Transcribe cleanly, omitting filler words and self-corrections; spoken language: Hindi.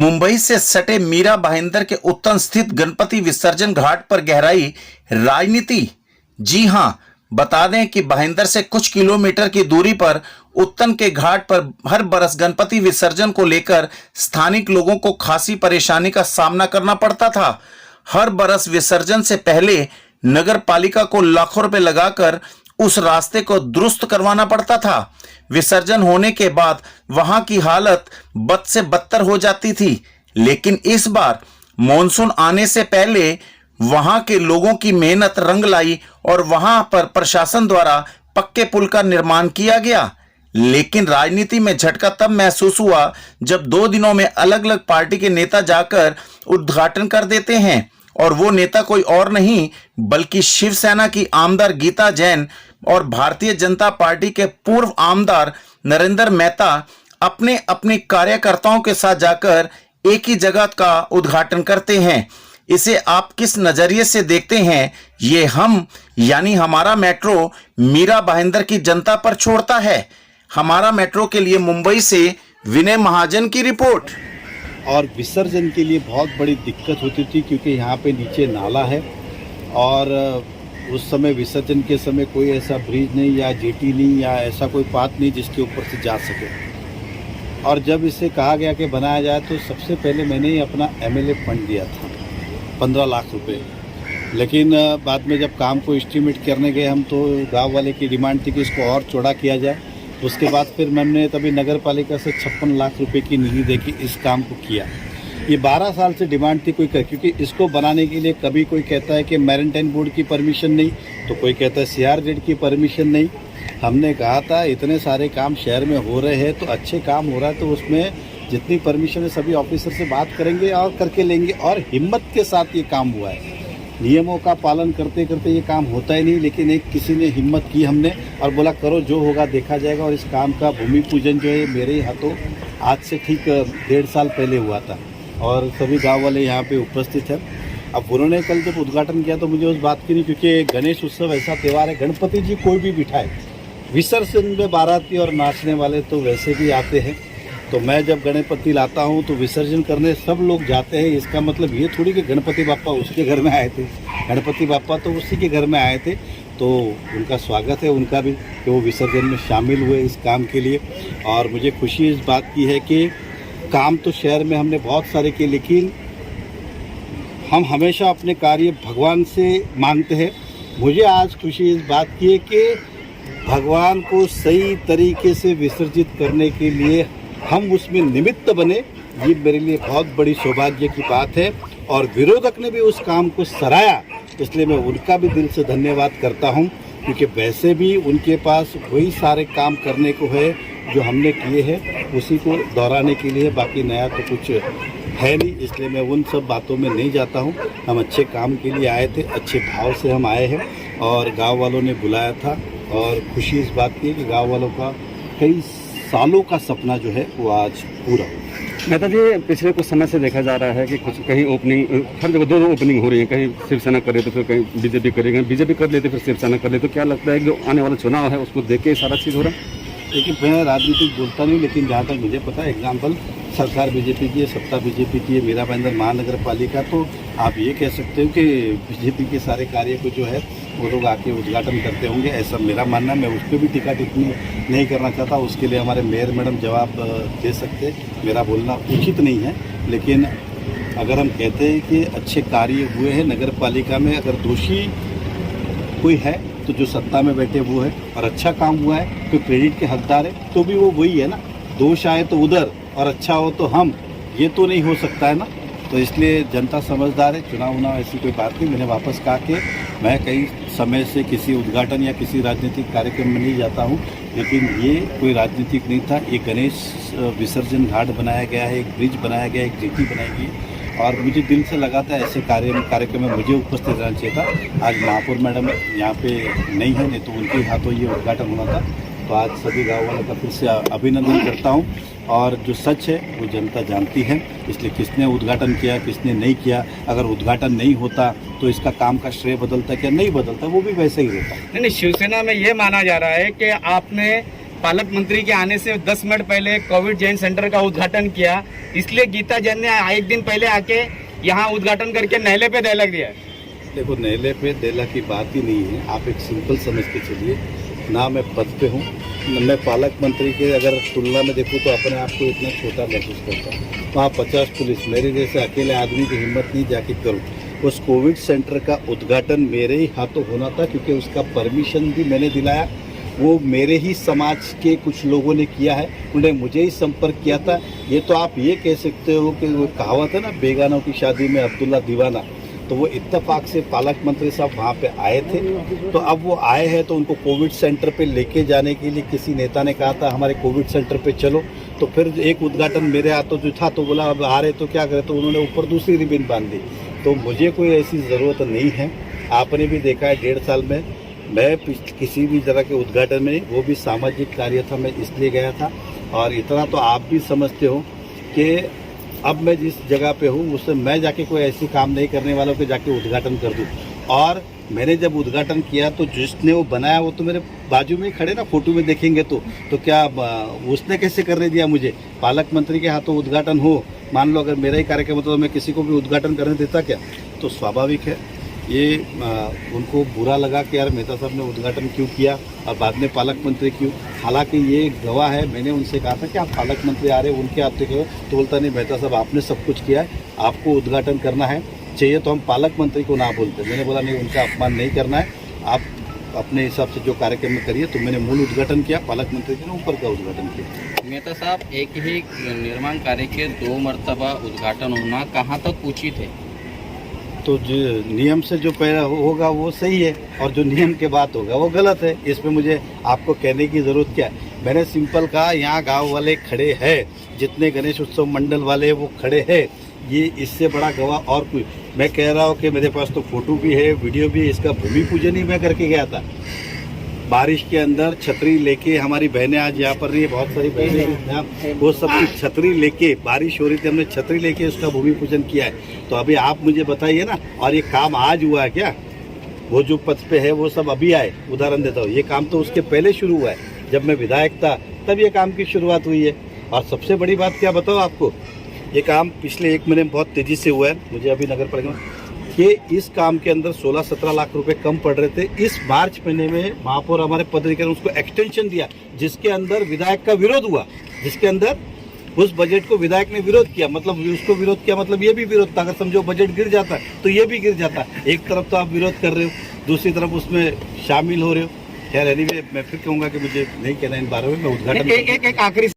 मुंबई से सटे मीरा भाईंदर के उत्तन स्थित गणपति विसर्जन घाट पर गहराई राजनीति। जी हां, बता दें कि भाईंदर से कुछ किलोमीटर की दूरी पर उत्तन के घाट पर हर बरस गणपति विसर्जन को लेकर स्थानिक लोगों को खासी परेशानी का सामना करना पड़ता था। हर बरस विसर्जन से पहले नगर पालिका को लाखों रुपए लगाकर उस रास्ते को दुरुस्त करवाना पड़ता था। विसर्जन होने के बाद वहां की हालत बद से बदतर हो जाती थी, लेकिन इस बार मॉनसून आने से पहले वहां के लोगों की मेहनत रंग लाई और वहां पर प्रशासन द्वारा पक्के पुल का निर्माण किया गया। लेकिन राजनीति में झटका तब महसूस हुआ जब 2 दिनों में अलग अलग पार्टी के नेता जाकर उद्घाटन कर देते हैं, और वो नेता कोई और नहीं बल्कि शिवसेना की आमदार गीता जैन और भारतीय जनता पार्टी के पूर्व आमदार नरेंद्र मेहता अपने अपने कार्यकर्ताओं के साथ जाकर एक ही जगह का उद्घाटन करते हैं। इसे आप किस नजरिए से देखते हैं, ये हम यानी हमारा मेट्रो मीरा भाईंदर की जनता पर छोड़ता है। हमारा मेट्रो के लिए मुंबई से विनय महाजन की रिपोर्ट। और विसर्जन के लिए बहुत बड़ी दिक्कत होती थी क्योंकि यहाँ पे नीचे नाला है और उस समय विसर्जन के समय कोई ऐसा ब्रिज नहीं या जेटी नहीं या ऐसा कोई पाथ नहीं जिसके ऊपर से जा सके। और जब इसे कहा गया कि बनाया जाए तो सबसे पहले मैंने ही अपना एमएलए फंड दिया था 15 लाख रुपए। लेकिन बाद में जब काम को एस्टीमेट करने गए हम तो गाँव वाले की डिमांड थी कि इसको और चौड़ा किया जाए। उसके बाद फिर मैंने तभी नगर पालिका से 56 लाख रुपए की निधि दे के इस काम को किया। ये 12 साल से डिमांड थी क्योंकि इसको बनाने के लिए कभी कोई कहता है कि मैरीटाइम बोर्ड की परमिशन नहीं, तो कोई कहता है CRZ की परमिशन नहीं। हमने कहा था इतने सारे काम शहर में हो रहे हैं तो अच्छे काम हो रहा है तो उसमें जितनी परमिशन है सभी ऑफिसर से बात करेंगे और करके लेंगे। और हिम्मत के साथ ये काम हुआ है। नियमों का पालन करते करते ये काम होता ही नहीं, लेकिन एक किसी ने हिम्मत की हमने और बोला करो जो होगा देखा जाएगा। और इस काम का भूमि पूजन जो है मेरे हाथों आज से ठीक 1.5 साल पहले हुआ था और सभी गांव वाले यहाँ पे उपस्थित हैं। अब उन्होंने कल जब उद्घाटन किया तो मुझे उस बात की नहीं, क्योंकि गणेश उत्सव ऐसा त्यौहार है, गणपति जी कोई भी बिठाए, विसर्जन में बाराती और नाचने वाले तो वैसे भी आते हैं। तो मैं जब गणपति लाता हूँ तो विसर्जन करने सब लोग जाते हैं। इसका मतलब ये थोड़ी कि गणपति बापा उसके घर में आए थे, गणपति बापा तो उसी के घर में आए थे। तो उनका स्वागत है उनका भी कि वो विसर्जन में शामिल हुए इस काम के लिए। और मुझे खुशी इस बात की है कि काम तो शहर में हमने बहुत सारे किए, लेकिन हम हमेशा अपने कार्य भगवान से मांगते हैं। मुझे आज खुशी इस बात की है कि भगवान को सही तरीके से विसर्जित करने के लिए हम उसमें निमित्त बने, ये मेरे लिए बहुत बड़ी सौभाग्य की बात है। और विरोधक ने भी उस काम को सराहा, इसलिए मैं उनका भी दिल से धन्यवाद करता हूं, क्योंकि वैसे भी उनके पास वही सारे काम करने को है जो हमने किए हैं, उसी को दोहराने के लिए, बाकी नया तो कुछ है नहीं। इसलिए मैं उन सब बातों में नहीं जाता हूं। हम अच्छे काम के लिए आए थे, अच्छे भाव से हम आए हैं और गाँव वालों ने बुलाया था। और खुशी इस बात की है कि गाँव वालों का कई सालों का सपना जो है वो आज पूरा हो। मेहता जी, पिछले कुछ समय से देखा जा रहा है कि कुछ कहीं ओपनिंग, हर जगह 2 ओपनिंग हो रही है, कहीं शिवसेना करे तो फिर कहीं बीजेपी करेगा, बीजेपी कर लेते फिर शिवसेना कर लेते। तो क्या लगता है कि जो आने वाला चुनाव है उसको देख के सारा चीज़ हो रहा है? लेकिन मैं राजनीतिक बोलता नहीं, लेकिन जहाँ तक मुझे पता है, एग्जाम्पल सरकार बीजेपी की है, सत्ता बीजेपी की है, मीरा भाईंदर महानगर पालिका, तो आप ये कह सकते हो कि बीजेपी के सारे कार्य को जो है वो लोग आके उद्घाटन करते होंगे, ऐसा मेरा मानना है। मैं उस पर भी टीका टिप्पणी नहीं करना चाहता, उसके लिए हमारे मेयर मैडम जवाब दे सकते, मेरा बोलना उचित नहीं है। लेकिन अगर हम कहते हैं कि अच्छे कार्य हुए हैं नगर पालिका में, अगर दोषी कोई है तो जो सत्ता में बैठे वो है, और अच्छा काम हुआ है तो क्रेडिट के हकदार है तो भी वो वही है ना। दोष आए तो उधर और अच्छा हो तो हम, ये तो नहीं हो सकता है ना। तो इसलिए जनता समझदार है, चुनाव उनाव ऐसी कोई बात नहीं। मैंने वापस कहा कि मैं कई समय से किसी उद्घाटन या किसी राजनीतिक कार्यक्रम में नहीं जाता हूं, लेकिन ये कोई राजनीतिक नहीं था। ये गणेश विसर्जन घाट बनाया गया है, एक ब्रिज बनाया गया है, एक जेटी बनाई गई, और मुझे दिल से लगा था ऐसे कार्यक्रम में मुझे उपस्थित रहना चाहिए था। आज महापौर मैडम यहाँ पे नहीं है, नहीं तो उनके हाथों ये उद्घाटन होना था। तो आज सभी गाँव वालों का फिर से अभिनंदन करता हूँ। और जो सच है वो जनता जानती है, इसलिए किसने उद्घाटन किया किसने नहीं किया, अगर उद्घाटन नहीं होता तो इसका काम का श्रेय बदलता क्या नहीं बदलता, वो भी वैसे ही रहता। नहीं, शिवसेना में ये माना जा रहा है कि आपने पालक मंत्री के आने से 10 मिनट पहले कोविड जैन सेंटर का उद्घाटन किया, इसलिए गीता जैन ने एक दिन पहले आके यहाँ उद्घाटन करके नहले पे डायलॉग दिया है। देखो, नहले पे देला की बात ही नहीं है। आप एक सिंपल समझ के चलिए, ना मैं पद पे हूँ, मैं पालक मंत्री के अगर तुलना में देखूँ तो अपने आप को इतना छोटा महसूस करता हूँ। वहाँ 50 पुलिस, मेरे जैसे अकेले आदमी की हिम्मत नहीं जाके करूँ। उस कोविड सेंटर का उद्घाटन मेरे ही हाथों होना था, क्योंकि उसका परमिशन भी मैंने दिलाया। वो मेरे ही समाज के कुछ लोगों ने किया है, उन्होंने मुझे ही संपर्क किया था। ये तो आप ये कह सकते हो कि वो कहावत है ना, बेगानों की शादी में अब्दुल्ला दीवाना। तो वो इत्तेफाक से पालक मंत्री साहब वहाँ पे आए थे। तो अब वो आए हैं तो उनको कोविड सेंटर पे लेके जाने के लिए किसी नेता ने कहा था हमारे कोविड सेंटर पे चलो। तो फिर एक उद्घाटन मेरे हाथों जो था, तो बोला अब आ रहे तो क्या करें, तो उन्होंने ऊपर दूसरी रिबन बांध दी। तो मुझे कोई ऐसी ज़रूरत नहीं है। आपने भी देखा है 1.5 साल में मैं किसी भी तरह के उद्घाटन में, वो भी सामाजिक कार्य था, मैं इसलिए गया था। और इतना तो आप भी समझते हो कि अब मैं जिस जगह पे हूँ उससे मैं जाके कोई ऐसी काम नहीं करने वाला कि जाके उद्घाटन कर दूँ। और मैंने जब उद्घाटन किया तो जिसने वो बनाया वो तो मेरे बाजू में ही खड़े ना, फोटो में देखेंगे तो क्या उसने कैसे करने दिया मुझे? पालक मंत्री के हाथों उद्घाटन हो, मान लो अगर मेरा ही कार्यक्रम होता तो मैं किसी को भी उद्घाटन करने देता क्या? तो स्वाभाविक है ये उनको बुरा लगा कि यार मेहता साहब ने उद्घाटन क्यों किया और बाद में पालक मंत्री क्यों। हालांकि ये गवाह है, मैंने उनसे कहा था कि आप पालक मंत्री आ रहे हैं उनके हाथ करो, तो बोलता नहीं मेहता साहब आपने सब कुछ किया है, आपको उद्घाटन करना है, चाहिए तो हम पालक मंत्री को ना बोलते। मैंने बोला नहीं, उनका अपमान नहीं करना है, आप अपने हिसाब से जो कार्यक्रम में करिए। तो मैंने मूल उद्घाटन किया, पालक मंत्री जी ने ऊपर का उद्घाटन किया। मेहता साहब, एक ही निर्माण कार्य के 2 मरतबा उद्घाटन होना कहाँ तक उचित है? तो जो नियम से जो पहला होगा वो सही है, और जो नियम के बात होगा वो गलत है। इसमें मुझे आपको कहने की ज़रूरत क्या है? मैंने सिंपल कहा, यहाँ गांव वाले खड़े हैं, जितने गणेश उत्सव मंडल वाले वो खड़े हैं, ये इससे बड़ा गवाह और कोई। मैं कह रहा हूँ कि मेरे पास तो फोटो भी है, वीडियो भी है। इसका भूमि पूजन ही मैं करके गया था बारिश के अंदर, छतरी लेके। हमारी बहनें आज यहाँ पर रही है, बहुत सारी बहनें, वो सबकी छतरी लेके, बारिश हो रही थी, हमने छतरी लेके उसका भूमि पूजन किया है। तो अभी आप मुझे बताइए ना, और ये काम आज हुआ है क्या? वो जो पद पे है वो सब अभी आए। उदाहरण देता हूँ, ये काम तो उसके पहले शुरू हुआ है, जब मैं विधायक था तब ये काम की शुरुआत हुई है। और सबसे बड़ी बात क्या बताओ आपको, ये काम पिछले 1 महीने में बहुत तेज़ी से हुआ है। मुझे अभी नगर पालिका कि इस काम के अंदर 16-17 लाख रुपए कम पड़ रहे थे। इस मार्च महीने में महापौर हमारे पदाधिकारी ने उसको एक्सटेंशन दिया, जिसके अंदर विधायक का विरोध हुआ, जिसके अंदर उस बजट को विधायक ने विरोध किया। मतलब उसको विरोध किया मतलब ये भी विरोध था। अगर समझो बजट गिर जाता तो ये भी गिर जाता। एक तरफ तो आप विरोध कर रहे हो, दूसरी तरफ उसमें शामिल हो रहे हो। खैर एनीवे, मैं फिर कहूँगा कि मुझे नहीं कहना इन बारे में। मैं उद्घाटन एक आखिरी